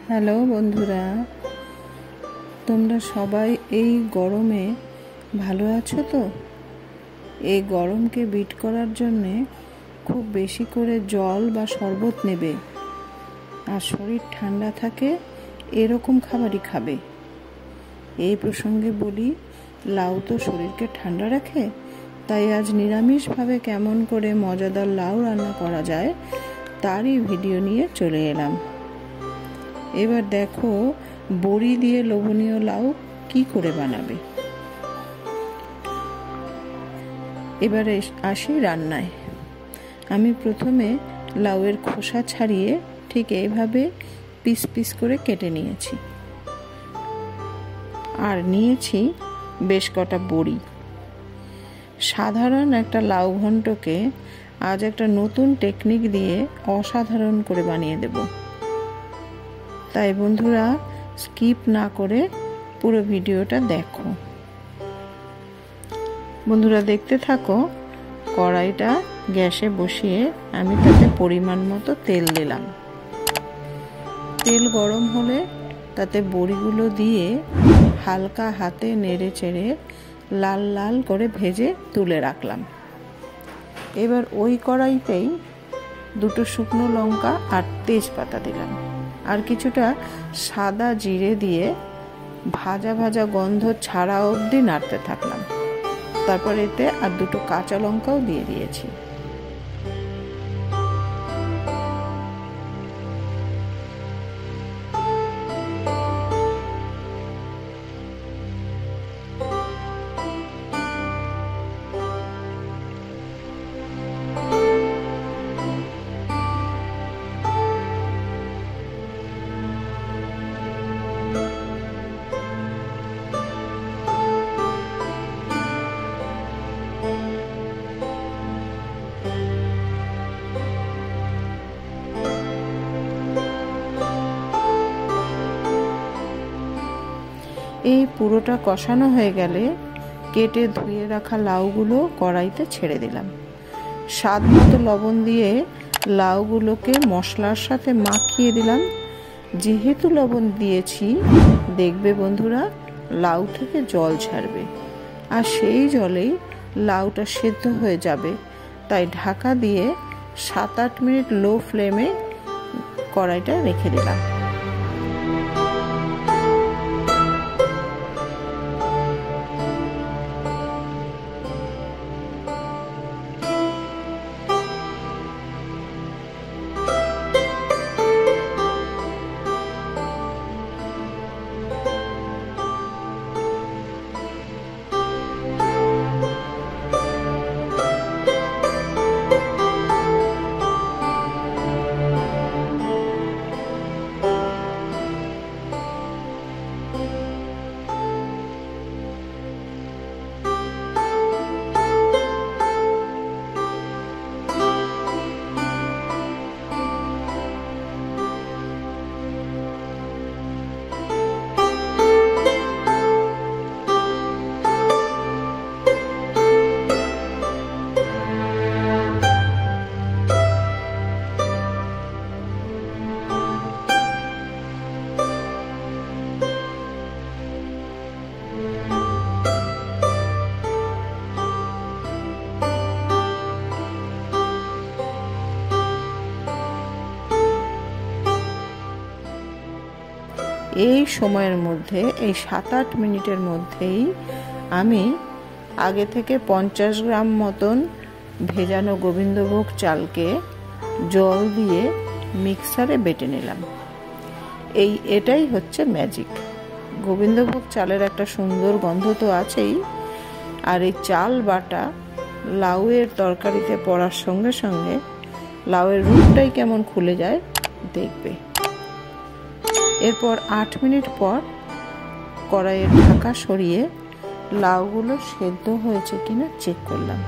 Hello বন্ধুরা, তোমরা সবাই এই গরমে ভালো আছো তো? এই গরমকে বিট করার জন্যে খুব বেশি করে জল বা শরবত নেবে, আর শরীর ঠান্ডা থাকে এরকম খাবারই খাবে। এই প্রসঙ্গে বলি, লাউ তো শরীরকে ঠান্ডা রাখে, তাই আজ নিরামিষভাবে কেমন করে মজাদার লাউ রান্না করা যায় তারই ভিডিও নিয়ে চলে এলাম। এবার দেখো বড়ি দিয়ে লোভনীয় লাউ কি করে বানাবে। এবারে আসি রান্নায়। আমি প্রথমে লাউয়ের খোসা ছাড়িয়ে ঠিক এইভাবে পিস পিস করে কেটে নিয়েছি, আর নিয়েছি বেশ কটা বড়ি। সাধারণ একটা লাউ ঘন্টকে আজ একটা নতুন টেকনিক দিয়ে অসাধারণ করে বানিয়ে দেব। তাই বন্ধুরা, স্কিপ না করে পুরো ভিডিওটা দেখো। বন্ধুরা দেখতে থাকো। কড়াইটা গ্যাসে বসিয়ে আমি তাতে পরিমাণ মতো তেল দিলাম। তেল গরম হলে তাতে বড়িগুলো দিয়ে হালকা হাতে নেড়ে চেড়ে লাল লাল করে ভেজে তুলে রাখলাম। এবার ওই কড়াইতেই দুটো শুকনো লঙ্কা আর তেজপাতা দিলাম, আর কিছুটা সাদা জিরে দিয়ে ভাজা ভাজা গন্ধ ছাড়া অবধি নাড়তে থাকলাম। তারপর এতে আর দুটো কাঁচা লঙ্কাও দিয়ে দিয়েছি। এই পুরোটা কষানো হয়ে গেলে কেটে ধুয়ে রাখা লাউগুলো কড়াইতে ছেড়ে দিলাম। স্বাদ মতো লবণ দিয়ে লাউগুলোকে মশলার সাথে মাখিয়ে দিলাম। যেহেতু লবণ দিয়েছি, দেখবে বন্ধুরা লাউ থেকে জল ছাড়বে, আর সেই জলেই লাউটা সেদ্ধ হয়ে যাবে। তাই ঢাকা দিয়ে 7-8 মিনিট লো ফ্লেমে কড়াইটা রেখে দিলাম। এই সময়ের মধ্যে, এই 7-8 মিনিটের মধ্যেই আমি আগে থেকে 50 গ্রাম মতন ভেজানো গোবিন্দভোগ চালকে জল দিয়ে মিক্সারে বেটে নিলাম। এটাই হচ্ছে ম্যাজিক। গোবিন্দভোগ চালের একটা সুন্দর গন্ধ তো আছেই, আর এই চাল বাটা লাউয়ের তরকারিতে পড়ার সঙ্গে সঙ্গে লাউয়ের রূপটাই কেমন খুলে যায় দেখবে। এরপর 8 মিনিট পর কড়াইয়ের ঢাকা সরিয়ে লাউগুলো সেদ্ধ হয়েছে কিনা চেক করলাম।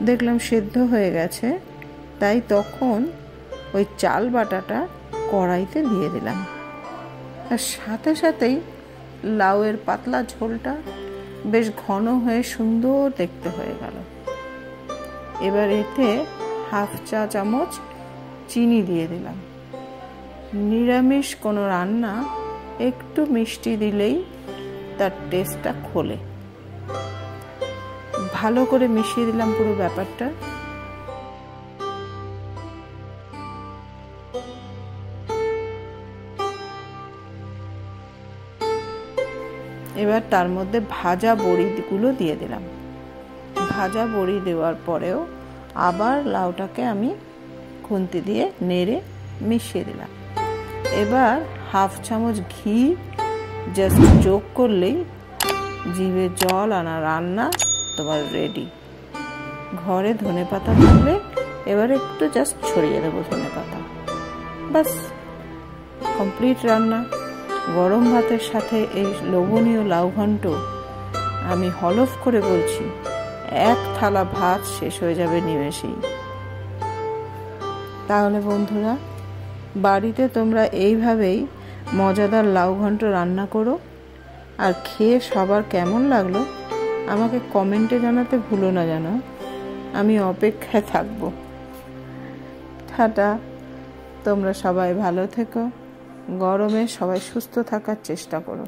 দেখলাম সেদ্ধ হয়ে গেছে। তাই তখন ওই চাল বাটাটা কড়াইতে দিয়ে দিলাম, আর সাথে সাথেই লাউয়ের পাতলা ঝোলটা বেশ ঘন হয়ে সুন্দর দেখতে হয়ে গেল। এবার এতে 1/2 চা চামচ চিনি দিয়ে দিলাম। নিরামিষ কোনো রান্না একটু মিষ্টি দিলেই তার টেস্টটা খোলে। ভালো করে মিশিয়ে দিলাম পুরো ব্যাপারটা। এবার তার মধ্যে ভাজা বড়িগুলো দিয়ে দিলাম। ভাজা বড়ি দেওয়ার পরেও আবার লাউটাকে আমি খুন্তি দিয়ে নেড়ে মিশিয়ে দিলাম। এবার 1/2 চামচ ঘি জাস্ট যোগ করলেই জিভে জল আনা রান্না তোমার রেডি। ঘরে ধনেপাতা থাকলে এবার একটু জাস্ট ছড়িয়ে দেবো ধনেপাতা, বাস কমপ্লিট রান্না। গরম ভাতের সাথে এই লোভনীয় লাউ ঘন্ট আমি হলফ করে বলছি 1 থালা ভাত শেষ হয়ে যাবে নিমেষেই। তাহলে বন্ধুরা, বাড়িতে তোমরা এইভাবেই মজাদার লাউ ঘন্ট রান্না করো, আর খেয়ে সবার কেমন লাগলো আমাকে কমেন্টে জানাতে ভুলো না যেন। আমি অপেক্ষায় থাকবো। টাটা, তোমরা সবাই ভালো থেকো। গরমে সবাই সুস্থ থাকার চেষ্টা করো।